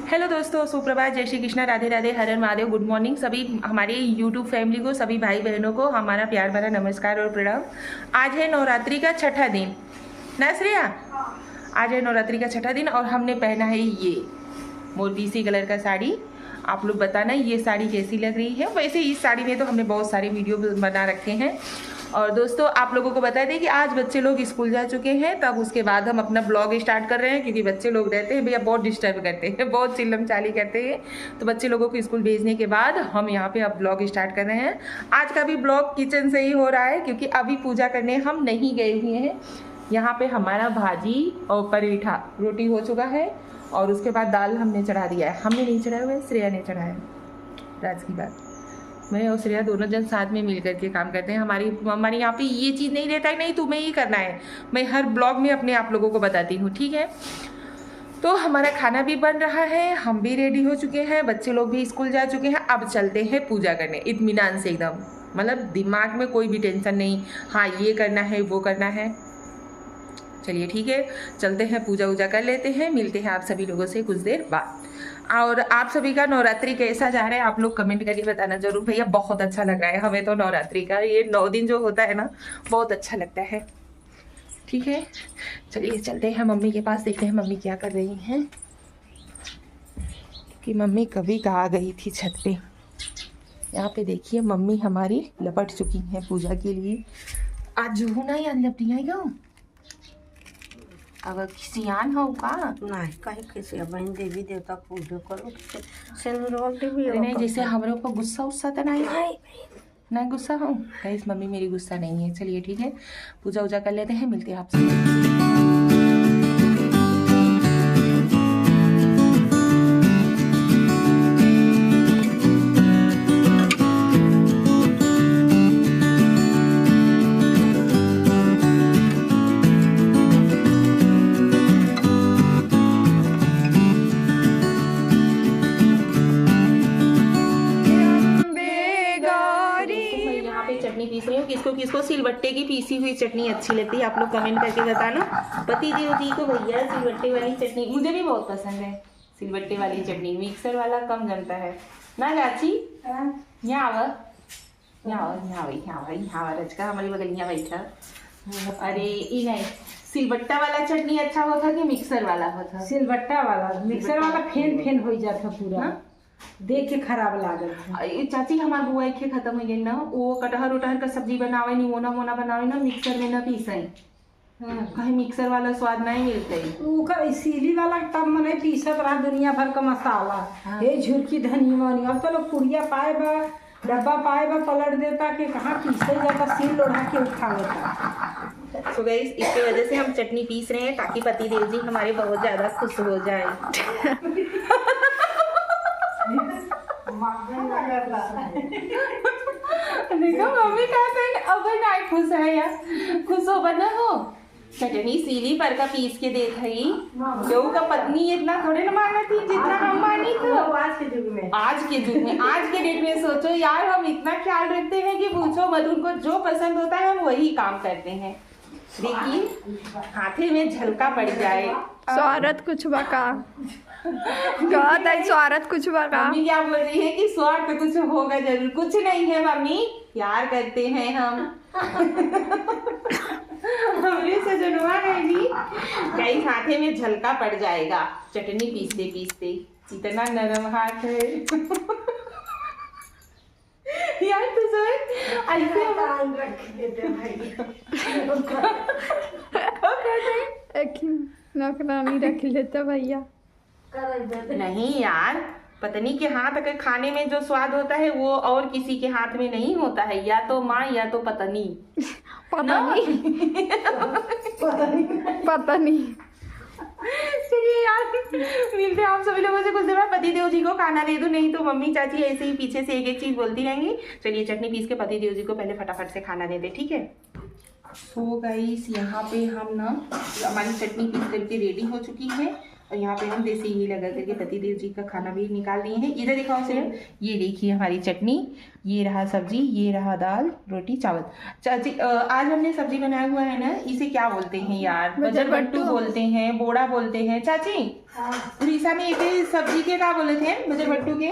Hello दोस्तों, सुप्रभात, जय श्री कृष्णा, राधे राधे, हर हर महादेव, गुड मॉर्निंग सभी हमारे यूट्यूब फैमिली को, सभी भाई बहनों को हमारा प्यार भरा नमस्कार और प्रणाम। आज है नवरात्रि का छठा दिन ना श्रेया? आज है नवरात्रि का छठा दिन और हमने पहना है ये मोरपीसी कलर का साड़ी। आप लोग बताना ये साड़ी कैसी लग रही है। वैसे इस साड़ी में तो हमने बहुत सारे वीडियो बना रखे हैं। और दोस्तों आप लोगों को बता दें कि आज बच्चे लोग स्कूल जा चुके हैं, तब उसके बाद हम अपना ब्लॉग स्टार्ट कर रहे हैं, क्योंकि बच्चे लोग रहते हैं भैया बहुत डिस्टर्ब करते हैं, बहुत चिल्लम चाली करते हैं। तो बच्चे लोगों को स्कूल भेजने के बाद हम यहाँ पे अब ब्लॉग स्टार्ट कर रहे हैं। आज का भी ब्लॉग किचन से ही हो रहा है, क्योंकि अभी पूजा करने हम नहीं गए हुए हैं। यहाँ पे हमारा भाजी और पराठा रोटी हो चुका है और उसके बाद दाल हमने चढ़ा दिया है। हमने नहीं चढ़ाया हुआ है, श्रेया ने चढ़ाया। राज की बात, मैं और श्रेया दोनों जन साथ में मिल करके काम करते हैं। हमारी यहाँ पे ये चीज़ नहीं रहता है नहीं तुम्हें ही करना है, मैं हर ब्लॉग में अपने आप लोगों को बताती हूँ, ठीक है। तो हमारा खाना भी बन रहा है, हम भी रेडी हो चुके हैं, बच्चे लोग भी स्कूल जा चुके हैं। अब चलते हैं पूजा करने इत्मीनान से, एकदम मतलब दिमाग में कोई भी टेंशन नहीं, हाँ ये करना है वो करना है। चलिए ठीक है, चलते हैं, पूजा वूजा कर लेते हैं, मिलते हैं आप सभी लोगों से कुछ देर बाद। और आप सभी का नवरात्रि कैसा जा रहा है आप लोग कमेंट करके बताना जरूर। भैया बहुत अच्छा लग रहा है हमें तो नवरात्रि का, ये 9 दिन जो होता है ना बहुत अच्छा लगता है। ठीक है, चलिए चलते हैं मम्मी के पास, देखते हैं मम्मी क्या कर रही हैं, कि मम्मी कभी कहाँ गई थी छत पे। यहाँ पे देखिए मम्मी हमारी लपट चुकी हैं पूजा के लिए। आज जो ना याद लपटी आई गो अब सियान हो का नहीं कहीं कैसे बहन देवी देवता पूजा करो नहीं, जैसे हमारे ऊपर गुस्सा उस्सा तो नहीं है ना, गुस्सा हो गाइस, मम्मी मेरी गुस्सा नहीं है। चलिए ठीक है, पूजा वूजा कर लेते हैं, मिलते हैं आपसे। चटनी पीस रही हूँ, किसको किसको सिलबट्टे की पीसी हुई चटनी अच्छी लगती है आप लोग कमेंट करके बताना। पति देव जी को भैया सिलबट्टे वाली चटनी मुझे भी बहुत पसंद है। सिलबट्टे वाली चटनी, मिक्सर वाला कम जमता है ना चाची। यहाँ रचका हमारी बगलियाँ बैठा। अरे ई नहीं, सिलबट्टा वाला चटनी अच्छा होता कि मिक्सर वाला होता? सिलबट्टा वाला, मिक्सर वाला फेन हो जाता पूरा, देख के खराब लागत। चाची हमार बुआ के खत्म हो गई ना, वो कटहर उटहर का सब्जी बनावे नहीं, मोना मोना बनावे ना, मिक्सर में ना पीसे। कहीं मिक्सर वाला स्वाद नहीं मिलते। इसीली वाला तब मने पीसत रहा दुनिया भर का मसाला। ये झुरकी धनिया वनिया, अब तो लोग पुड़िया पाए बा, डब्बा पाए बा, पलट देता कि कहाँ पीसे जाता, सील लोढ़ा के उठा लेता। तो गाइस इसकी वजह से हम चटनी पीस रहे हैं, ताकि पति देव जी हमारे बहुत ज्यादा खुश हो जाए। देखो मम्मी कहते हैं अब नाइट खुश है यार, खुश हो बना हो। चटनी सीली पर का पीस के दे थी, जो का पत्नी इतना थोड़े ना माना थी जितना हम मानी थी। आज के युग में, आज के डेट में सोचो यार, हम इतना ख्याल रखते हैं कि पूछो मत, उनको जो पसंद होता है हम वही काम करते हैं। देखिए हाथे में झलका पड़ जाए, स्वार्थ कुछ बका कहता है, स्वार्थ कुछ बका। मम्मी क्या बोल रही है कि स्वार्थ कुछ होगा जरूर, कुछ नहीं है मम्मी, प्यार करते हैं हम। हमने सजनवा है जी, कई हाथे में झलका पड़ जाएगा चटनी पीसते पीसते, इतना नरम हाथ है। यार तो ऐसे रख देते भाई। नौकरानी रख लेता भैया। नहीं यार, पत्नी के हाथ के खाने में जो स्वाद होता है वो और किसी के हाथ में नहीं होता है, या तो माँ या तो पत्नी। पता नहीं। चलिए यार, मिलते हैं आप सभी लोगों से कुछ देर बाद। पति देव जी को खाना दे दो, नहीं तो मम्मी चाची ऐसे ही पीछे से एक एक चीज बोलती रहेंगी। चलिए चटनी पीस के पति देव जी को पहले फटाफट से खाना दे दे, ठीक है। तो गाइस यहाँ पे हम ना, हमारी चटनी पीस करके रेडी हो चुकी है। और यहाँ पे हम देसी घी लगा करके पतिदेव जी का खाना भी निकाल लिए हैं। इधर दिखाओ सिर्फ, ये देखिए हमारी चटनी, ये रहा सब्जी, ये रहा दाल, रोटी, चावल। चाची आज हमने सब्जी बनाया हुआ है ना, इसे क्या बोलते हैं यार? बजरबट्टू बोलते हैं, बोड़ा बोलते हैं। चाची उड़ीसा में एक सब्जी के क्या बोले थे? बजरबट्टू के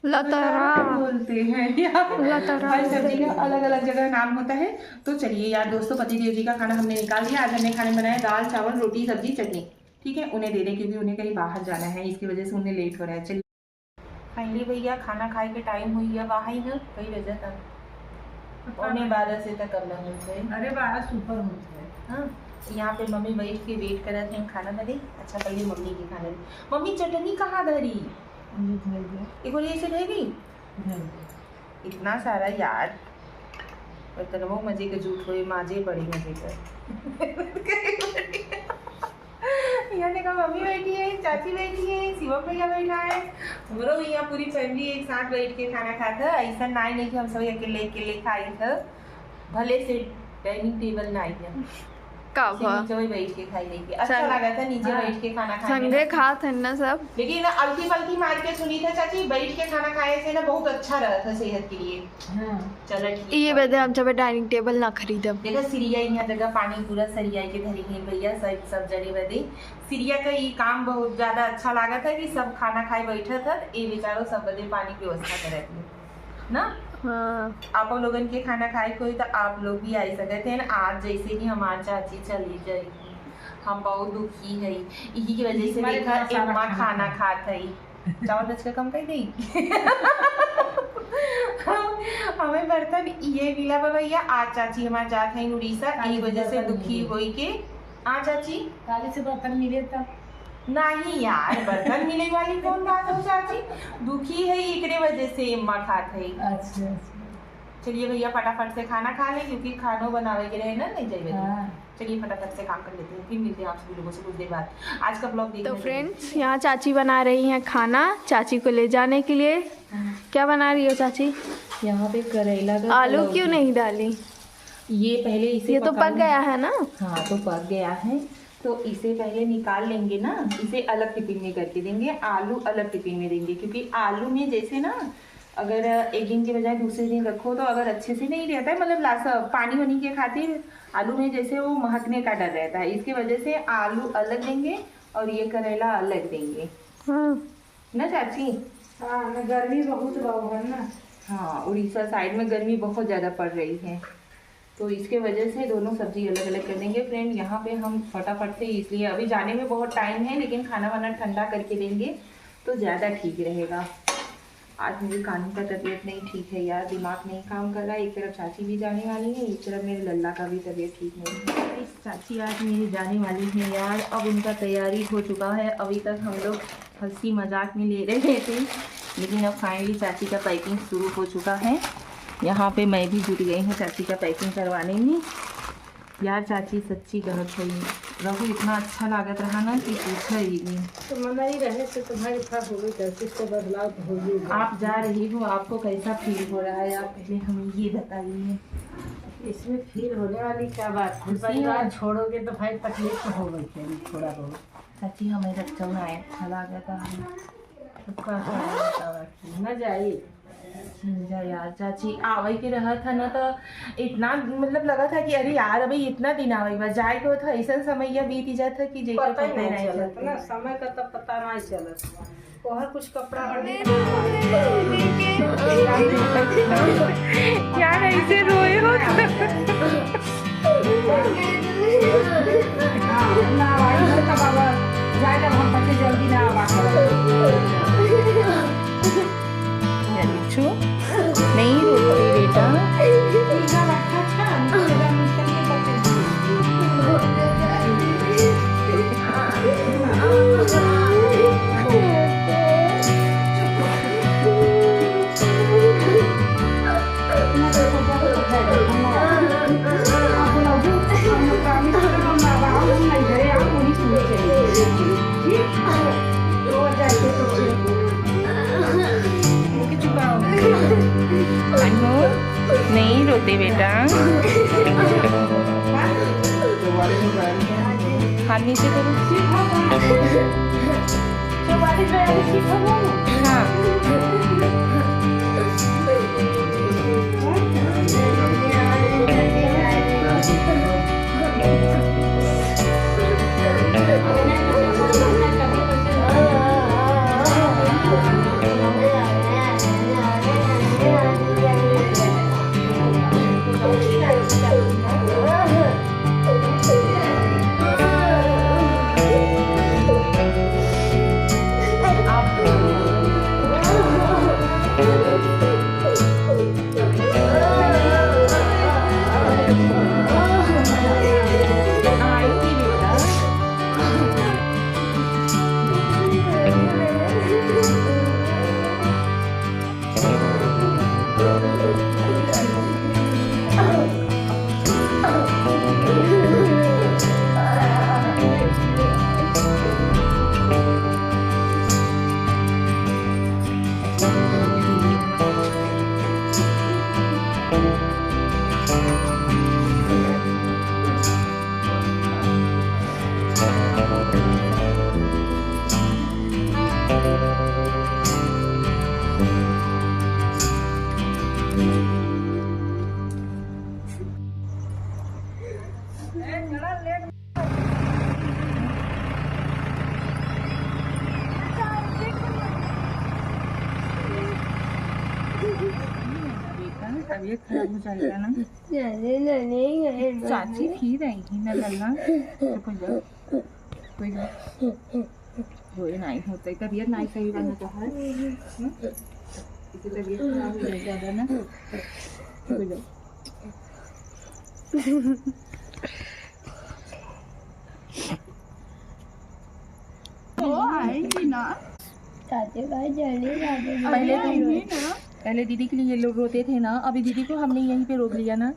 लतारा बोलते हैं यार। लतारा हर सब्जी का अलग अलग जगह नाम होता है। तो चलिए यार दोस्तों, पतिदेव जी का खाना हमने निकाल दिया। आज हमने खाने बनाया दाल, चावल, रोटी, सब्जी, चटनी। ठीक है, उन्हें दे दें क्योंकि उन्हें कहीं बाहर जाना है, इसकी वजह से उन्हें लेट हो रहा है। चलिए फाइनली भैया खाना खाए के टाइम हुई है, वहाँ ही ना कई बजे तक 11:15 से तक अब लग गए। अरे बड़ा सुपर होता है। हाँ, यहाँ पे मम्मी बैठ के वेट कर रहे थे खाना धरी। अच्छा पहले मम्मी की खाना दी। मम्मी चटनी कहाँ धरी? एक बार ऐसे रहेगी इतना सारा यार, बर्तन वो मजे के जूठ हुए, माजे बड़ी मजे कर। यहाँ देखा मम्मी बैठी है, चाची बैठी है, शिवम भैया बैठा है, हमरो भैया, पूरी फैमिली एक साथ बैठ के खाना खाता। ऐसा नहीं कि हम सब अकेले अकेले खाई थे, भले से डाइनिंग टेबल नहीं है कब नीचे बैठ के खाई लेके अच्छा लगा था, नीचे बैठ के खाना खाने संगे खात है ना सब। लेकिन अलकी पलकी मार के सुनी था चाची, बैठ के खाना खाए से ना बहुत अच्छा रहा था सेहत के लिए। चलो ठीक ये बदे हम जब डाइनिंग टेबल ना खरीदब। देखा सिरिया यहाँ जगह पानी पूरा सरिया के धरी है भैया, सब जगह बदे सिरिया का ये काम बहुत ज्यादा अच्छा लगा था कि सब खाना खाए बैठा था, ये बेचारो सब बदे पानी की व्यवस्था करे थे ना। हाँ आप लोगन के खाना खाए कोई तो आप लोग भी आ सकते हैं। आज जैसे कि हमारी चाची चली जाएगी, हम बहुत दुखी है, इसी की वजह से देखा इतना खाना खात है, चावल बच का कम कर गई। हमें बर्तन ये मिला भैया, आज चाची हमारे जात है उड़ीसा, की वजह से दुखी हुई के। आ चाची काले से बर्तन मिले तब नहीं यार, बर्तन मिले वाली कौन बात हो चाची, दुखी है एकरे वजह से अम्मा खात है। अच्छा चलिए भैया फटाफट से खाना खा लें क्योंकि खानों बनावे के रहे ना नहीं जाइए। चलिए फटाफट से काम कर लेते हैं, फिर मिलते हैं आप सभी लोगों से कुछ देर बाद। आज का ब्लॉग देखिए। तो फ्रेंड्स यहाँ चाची बना रही हैं खाना चाची को ले जाने के लिए। क्या बना रही हो चाची? यहाँ पे करेला का आलू क्यों नहीं डाली? ये पहले इसे ये तो पक गया है ना। हाँ तो पक गया है, तो इसे पहले निकाल लेंगे ना, इसे अलग टिफिन में करके देंगे, आलू अलग टिफिन में देंगे। क्योंकि आलू में जैसे ना अगर एक दिन के बजाय दूसरे दिन रखो तो अगर अच्छे से नहीं रहता है, मतलब पानी होने के खातिर आलू में जैसे वो महकने का डर रहता है, इसके वजह से आलू अलग देंगे और ये करेला अलग देंगे। हाँ ना चाची? हाँ ना, गर्मी बहुत है ना। हाँ उड़ीसा साइड में गर्मी बहुत ज़्यादा पड़ रही है, तो इसके वजह से दोनों सब्जी अलग अलग कर देंगे। फ्रेंड यहाँ पे हम फटाफट से, इसलिए अभी जाने में बहुत टाइम है, लेकिन खाना वाना ठंडा करके देंगे तो ज़्यादा ठीक रहेगा। आज मेरी कानू का तबीयत नहीं ठीक है यार, दिमाग नहीं काम कर रहा है। एक तरफ चाची भी जाने वाली है, एक तरफ मेरे लल्ला का भी तबीयत ठीक नहीं है। चाची आज मेरी जाने वाली है यार, अब उनका तैयारी हो चुका है। अभी तक हम लोग हंसी मजाक में ले रहे थे, लेकिन अब फाइनली चाची का पैकिंग शुरू हो चुका है। यहाँ पे मैं भी जुट गई हूँ चाची का पैकिंग करवाने में। यार चाची सच्ची गलत हुई, रहू इतना अच्छा लागत रहा ना कि पूछा ही नहीं। तो मना ही रहे तो तुम्हारी इच्छा हो गई, कैसे इसको बदलाव तो हो गई। आप जा रही हो, आपको कैसा फील हो रहा है, आप पहले हमें ये बताइए। इसमें फील होने वाली क्या बात है, परिवार छोड़ोगे तो भाई तकलीफ तो हो गई थी थोड़ा बहुत। चाची हमें रक्षा में अच्छा लगा था, न जाइए समझा यार। चाची आवे के रहा था ना, तो इतना मतलब लगा था कि अरे यार अभी इतना दिन आवे बा जाए को था, ऐसा समय या बीत जाता कि जे पता ही नहीं चलत ना, समय का तब पता नहीं चलत। वहाँ कुछ कपड़ा यार ऐसे रोए हो जल्दी ना नहीं रोती बेटा। नहीं रोते बेटा। खाने से करो। बारिश में अभी ठीक हो गया। हाँ आएगी बेटा। तबीयत खराब हो जाएगा ना। चाची फिर आएगी ना लल्ला। तो कोई रोए नहीं होता है, तबीयत नहीं सही रहना तो है। इसे तबीयत खराब हो जाएगा ना। कोई तो आएगी ना। पहले दीदी के लिए ये लोग रोते थे ना, अभी दीदी को हमने यहीं पे रोक लिया ना।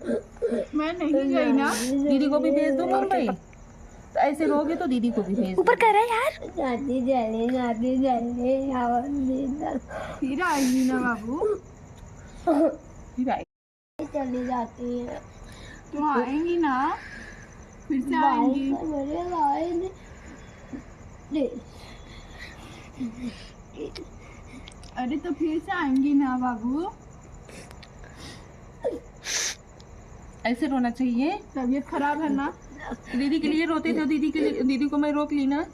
मैं नहीं गई ना। दीदी को भी भेज दो मुंबई। तो ऐसे रोगे तो दीदी को भी भेज दो। ऊपर कर रहा है यार। फिर आएगी ना बाबू। फिर आएगी। चली जाती है तो आएंगी ना, फिर से आएंगी। अरे तो फिर से आएंगी ना बाबू। ऐसे रोना चाहिए। तबीयत खराब है ना। दीदी के लिए रोते थे, दीदी के लिए दीदी को मैं रोक ली ना।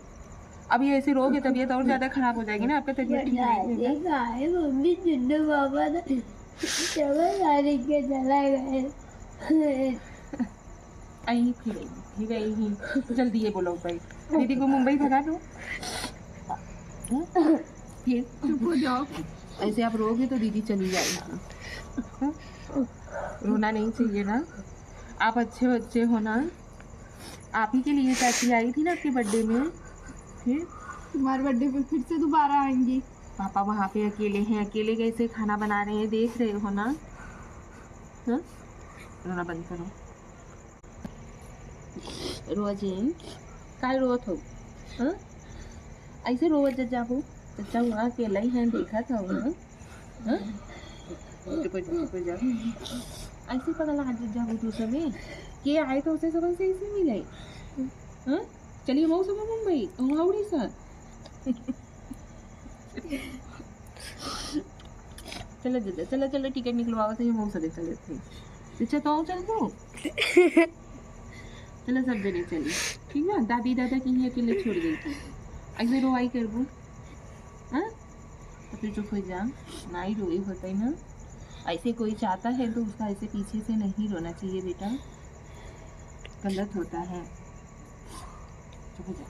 अभी ऐसे रोगे तबीयत और ज्यादा खराब हो जाएगी ना। आपका तबीयत ठीक नहीं है। मम्मी चिन्नू बाबा चला गए। आई फिर आई। जल्दी ये बोलो भाई, दीदी को मुंबई भगा दो। फिर चुप हो जाओ। ऐसे आप रोगे तो दीदी चली जाएगी। रोना नहीं चाहिए ना। आप अच्छे बच्चे हो ना। आप ही के लिए चाची आई थी ना आपके बर्थडे में। फिर तुम्हारे बर्थडे पे फिर से दोबारा आएंगी। पापा वहाँ पे अकेले हैं, अकेले कैसे खाना बना रहे हैं, देख रहे हो ना। हाँ? रोना बंद करो। रोजेन काय रोत हो? हाँ? ऐसे रोवत जाओ। चचा वहाँ अकेला ही है, देखा था वहाँ। हाँ? चुप जाओ। ऐसे पता लगा जाओ तो सभी के आए तो उसे सब से ऐसे मिले। हाँ? चलिए मऊ सब मुंबई आवड़ी सा। चलो चलो टिकट निकलवाओ तो ये मऊ सदे चले थे। अच्छा तो चल दो। चलो सब जने चली। ठीक है, दादी दादा की ही अकेले छोड़ गई थी। ऐसे रोवाई कर बो। हाँ? तो फिर चुप हो जा। नहीं रोई होता है ना। ऐसे कोई चाहता है तो उसका ऐसे पीछे से नहीं रोना चाहिए बेटा, गलत होता है। चुप हो जा।